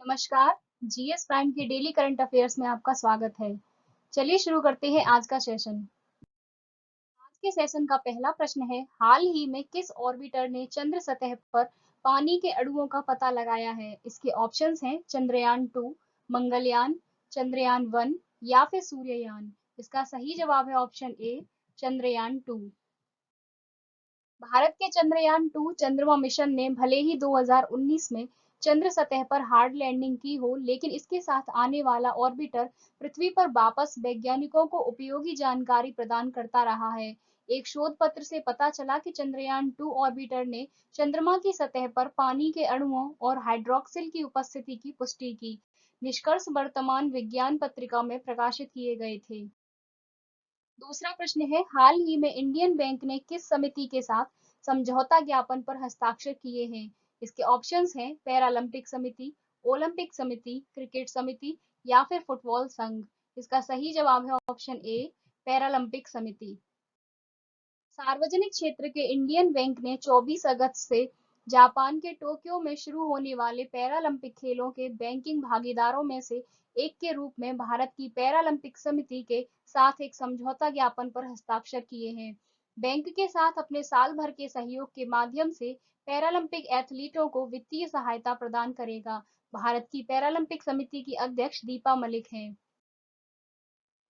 नमस्कार। GS prime के daily current affairs में आपका स्वागत है। चलिए शुरू करते हैं आज का सेशन। आज के सेशन का पहला प्रश्न है, हाल ही में किस ऑर्बिटर ने चंद्र सतह पर पानी के अणुओं का पता लगाया है? इसके ऑप्शंस हैं चंद्रयान 2, मंगलयान, चंद्रयान 1 या फिर सूर्ययान। इसका सही जवाब है ऑप्शन ए, चंद्रयान 2। भारत के चंद्रयान 2 चंद्रमा मिशन ने भले ही 2019 में चंद्र सतह पर हार्ड लैंडिंग की हो, लेकिन इसके साथ आने वाला ऑर्बिटर पृथ्वी पर वापस वैज्ञानिकों को उपयोगी जानकारी प्रदान करता रहा है। एक शोध पत्र से पता चला कि चंद्रयान 2 ऑर्बिटर ने चंद्रमा की सतह पर पानी के अणुओं और हाइड्रोक्सिल की उपस्थिति की पुष्टि की। निष्कर्ष वर्तमान विज्ञान पत्रिका में प्रकाशित किए गए थे। दूसरा प्रश्न है, हाल ही में इंडियन बैंक ने किस समिति के साथ समझौता ज्ञापन पर हस्ताक्षर किए हैं? इसके ऑप्शंस हैं पैरालंपिक समिति, ओलंपिक समिति, क्रिकेट समिति या फिर फुटबॉल संघ। इसका सही जवाब है ऑप्शन ए, पैरालंपिक समिति। सार्वजनिक क्षेत्र के इंडियन बैंक ने 24 अगस्त से जापान के टोक्यो में शुरू होने वाले पैरालंपिक खेलों के बैंकिंग भागीदारों में से एक के रूप में भारत की पैरालंपिक समिति के साथ एक समझौता ज्ञापन पर हस्ताक्षर किए हैं। बैंक के साथ अपने साल भर के सहयोग के माध्यम से पैरालंपिक एथलीटों को वित्तीय सहायता प्रदान करेगा। भारत की पैरालंपिक समिति की अध्यक्ष दीपा मलिक हैं।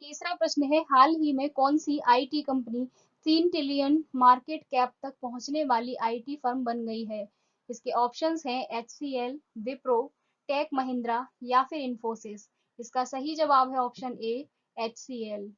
तीसरा प्रश्न है, हाल ही में कौन सी IT company 3 trillion market cap तक पहुंचने वाली आईटी फर्म बन गई है? इसके ऑप्शंस हैं एचसीएल, विप्रो, टेक महिंद्रा या फिर इन्फोसिस। इसका सही जवाब है option A, HCL.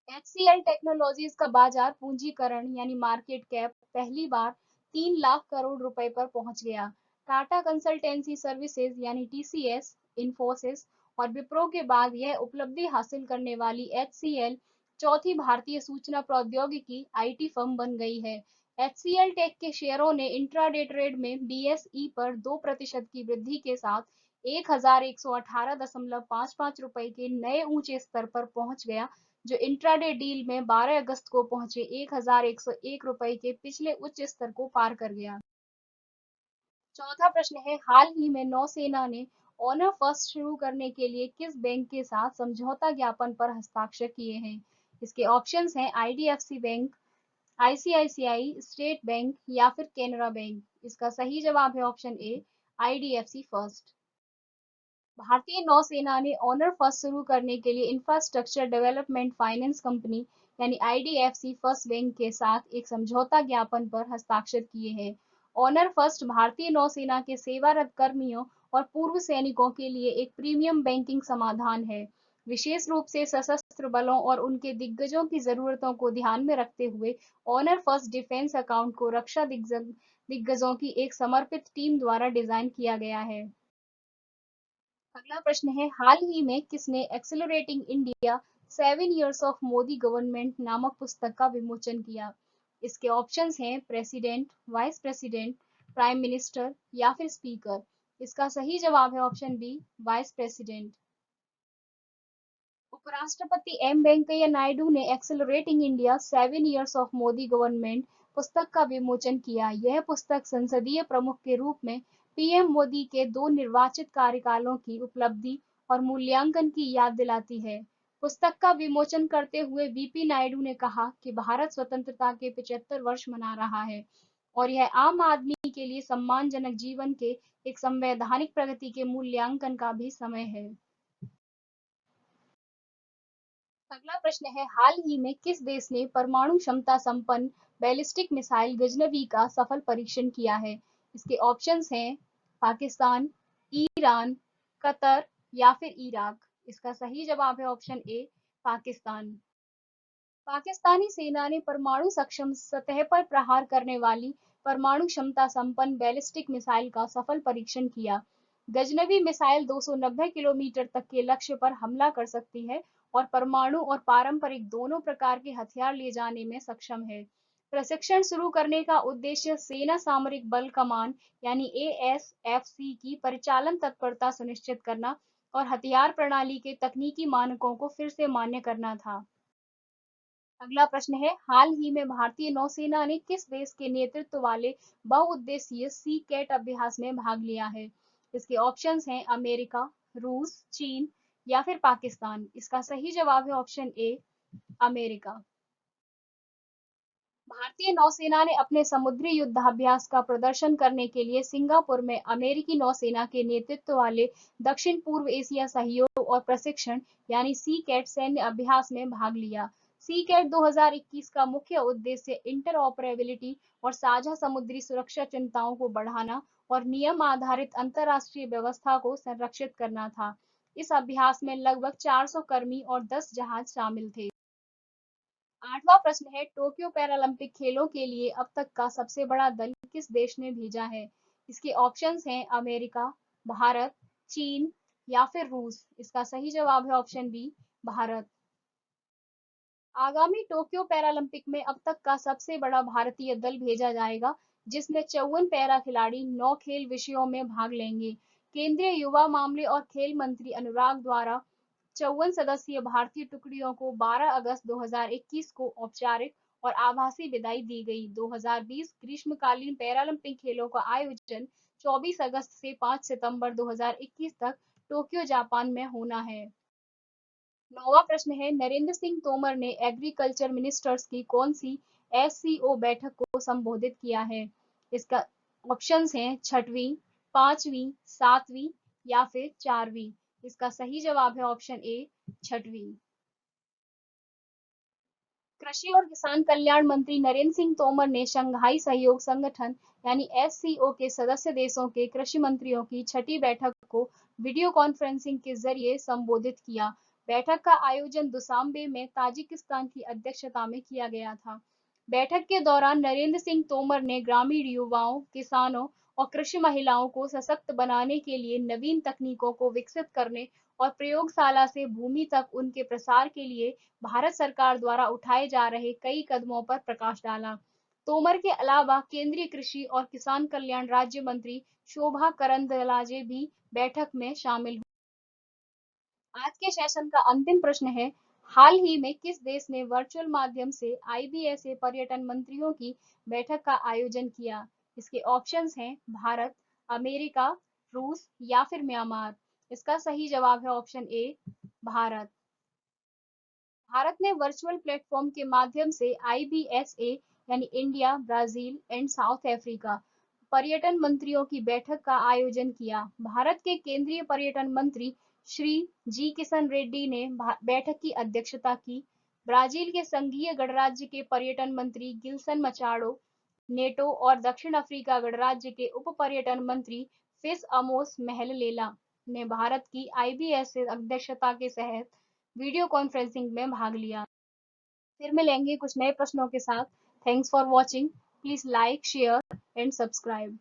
HCL technologies का बाजार पूंजीकरण यानी मार्केट कैप पहली बार 3 लाख करोड़ रुपए पर पहुंच गया। टाटा कंसल्टेंसी सर्विसेज यानी टीसीएस, इन्फोसिस और विप्रो के बाद यह उपलब्धि हासिल करने वाली एचसीएल चौथी भारतीय सूचना प्रौद्योगिकी आईटी फर्म बन गई है। एचसीएल टेक के शेयरों ने इंट्राडे ट्रेड में बीएसई पर 2% की वृद्धि के साथ 1118.55 रुपए के नए ऊंचे स्तर पर पहुंच गया, जो इंट्राडे डील में 12 अगस्त को पहुंचे 1101 रुपए के पिछले उच्च स्तर को पार कर गया। चौथा प्रश्न है, हाल ही में नौसेना ने ऑनर फर्स्ट शुरू करने के लिए किस बैंक के साथ समझौता ज्ञापन पर हस्ताक्षर किए हैं? इसके ऑप्शंस हैं IDFC bank, ICICI state bank या फिर केनरा बैंक। इसका सही जवाब है ऑप्शन ए, आईडीएफसी फर्स्ट। भारतीय नौसेना ने ऑनर फर्स्ट शुरू करने के लिए इंफ्रास्ट्रक्चर डेवलपमेंट फाइनेंस कंपनी यानी आईडीएफसी फर्स्ट बैंक के साथ एक समझौता ज्ञापन पर हस्ताक्षर किए हैं। ऑनर फर्स्ट भारतीय नौसेना के सेवारत कर्मियों और पूर्व सैनिकों के लिए एक प्रीमियम बैंकिंग समाधान है, विशेष रूप से सशस्त्र बलों और उनके दिग्गजों की जरूरतों को ध्यान में रखते हुए। ऑनर फर्स्ट डिफेंस अकाउंट को रक्षा दिग्गजों की एक समर्पित टीम द्वारा डिजाइन किया गया है। अगला प्रश्न है, हाल ही में किसने accelerating India 7 years of Modi government नामक पुस्तक का विमोचन किया? इसके ऑप्शंस हैं president, vice president, prime minister या फिर स्पीकर। इसका सही जवाब है ऑप्शन बी, वाइस प्रेसिडेंट। उपराष्ट्रपति एम वेंकैया नायडू ने accelerating India 7 years of Modi government पुस्तक का विमोचन किया। यह पुस्तक संसदीय प्रमुख के रूप में पीएम मोदी के 2 निर्वाचित कार्यकालों की उपलब्धि और मूल्यांकन की याद दिलाती है। पुस्तक का विमोचन करते हुए वीपी नायडू ने कहा कि भारत स्वतंत्रता के 75 वर्ष मना रहा है और यह आम आदमी के लिए सम्मानजनक जीवन के एक संवैधानिक प्रगति के मूल्यांकन का भी समय है। अगला प्रश्न है, हाल ही में किस देश ने परमाणु क्षमता संपन्न बैलिस्टिक मिसाइल गजनवी का सफल परीक्षण किया है? इसके ऑप्शंस हैं पाकिस्तान, ईरान, कतर या फिर इराक। इसका सही जवाब है ऑप्शन ए, पाकिस्तान। पाकिस्तानी सेना ने परमाणु सक्षम सतह पर प्रहार करने वाली परमाणु क्षमता संपन्न बैलिस्टिक मिसाइल का सफल परीक्षण किया। गजनवी मिसाइल 290 किलोमीटर तक के लक्ष्य पर हमला कर सकती है और परमाणु और पारंपरिक दोनों प्रकार के हथियार ले जाने में सक्षम है। प्रशिक्षण शुरू करने का उद्देश्य सेना सामरिक बल कमान यानी एएसएफसी की परिचालन तत्परता सुनिश्चित करना और हथियार प्रणाली के तकनीकी मानकों को फिर से मान्य करना था। अगला प्रश्न है, हाल ही में भारतीय नौसेना ने किस देश के नेतृत्व वाले बहुउद्देशीय सी कैट अभ्यास में भाग लिया है? इसके ऑप्शंस हैं अमेरिका, रूस, चीन या फिर पाकिस्तान। इसका सही जवाब है ऑप्शन ए, अमेरिका। भारतीय नौसेना ने अपने समुद्री युद्धाभ्यास का प्रदर्शन करने के लिए सिंगापुर में अमेरिकी नौसेना के नेतृत्व वाले दक्षिण पूर्व एशिया सहयोग और प्रशिक्षण यानी सी कैट सैन्य अभ्यास में भाग लिया। सी कैट 2021 का मुख्य उद्देश्य इंटरऑपरेबिलिटी और साझा समुद्री सुरक्षा चिंताओं को बढ़ाना और नियम आधारित अंतर्राष्ट्रीय व्यवस्था को संरक्षित करना था। इस अभ्यास में लगभग 400 कर्मी और 10 जहाज शामिल थे। आठवां प्रश्न है, टोक्यो पैरालंपिक खेलों के लिए अब तक का सबसे बड़ा दल किस देश ने भेजा है? इसके ऑप्शंस हैं अमेरिका, भारत, चीन या फिर रूस। इसका सही जवाब है ऑप्शन बी, भारत। आगामी टोक्यो पैरालंपिक में अब तक का सबसे बड़ा भारतीय दल भेजा जाएगा, जिसमें 54 पैरा खिलाड़ी 9 खेल विषयों में भाग लेंगे। केंद्रीय युवा मामले और खेल मंत्री अनुराग द्वारा 54 सदस्यीय भारतीय टुकड़ियों को 12 अगस्त 2021 को औपचारिक और आभासी विदाई दी गई। 2020 ग्रीष्मकालीन पैरालंपिक खेलों का आयोजन 24 अगस्त से 5 सितंबर 2021 तक टोक्यो, जापान में होना है। नौवां प्रश्न है, नरेंद्र सिंह तोमर ने एग्रीकल्चर मिनिस्टर्स की कौन सी एससीओ बैठक को संबोधित किया है? इसका ऑप्शंस हैं छठवीं, पांचवीं, सातवीं या फिर चारवीं। इसका सही जवाब है ऑप्शन ए, छठवीं। कृषि और किसान कल्याण मंत्री नरेंद्र सिंह तोमर ने शंघाई सहयोग संगठन यानी एससीओ के सदस्य देशों के कृषि मंत्रियों की छठी बैठक को वीडियो कॉन्फ्रेंसिंग के जरिए संबोधित किया। बैठक का आयोजन दुशांबे में ताजिकिस्तान की अध्यक्षता में किया गया था। बैठक के दौरान नरेंद्र सिंह तोमर ने ग्रामीण युवाओं, किसानों और कृषि महिलाओं को सशक्त बनाने के लिए नवीन तकनीकों को विकसित करने और प्रयोगशाला से भूमि तक उनके प्रसार के लिए भारत सरकार द्वारा उठाए जा रहे कई कदमों पर प्रकाश डाला। तोमर के अलावा केंद्रीय कृषि और किसान कल्याण राज्य मंत्री शोभा करंदलाजे भी बैठक में शामिल हुए। आज के सेशन का अंतिम प्रश्न है, हाल ही में किस देश ने वर्चुअल माध्यम से आईबीएसए पर्यटन मंत्रियों की बैठक का आयोजन किया? इसके ऑप्शंस हैं भारत, अमेरिका, रूस या फिर म्यांमार। इसका सही जवाब है ऑप्शन ए, भारत। भारत ने वर्चुअल प्लेटफॉर्म के माध्यम से आईबीएसए यानी India, Brazil and south Africa पर्यटन मंत्रियों की बैठक का आयोजन किया। भारत के केंद्रीय पर्यटन मंत्री श्री जी किशन रेड्डी ने बैठक की अध्यक्षता की। ब्राजील के संघीय गणराज्य के पर्यटन मंत्री गिल्सन मचाडो नेटो और दक्षिण अफ्रीका गणराज्य के उप पर्यटन मंत्री फिस अमोस महललेला ने भारत की आईबीएसए अध्यक्षता के तहत वीडियो कॉन्फ्रेंसिंग में भाग लिया। फिर मिलेंगे कुछ नए प्रश्नों के साथ। Thanks for watching. Please like, share and subscribe.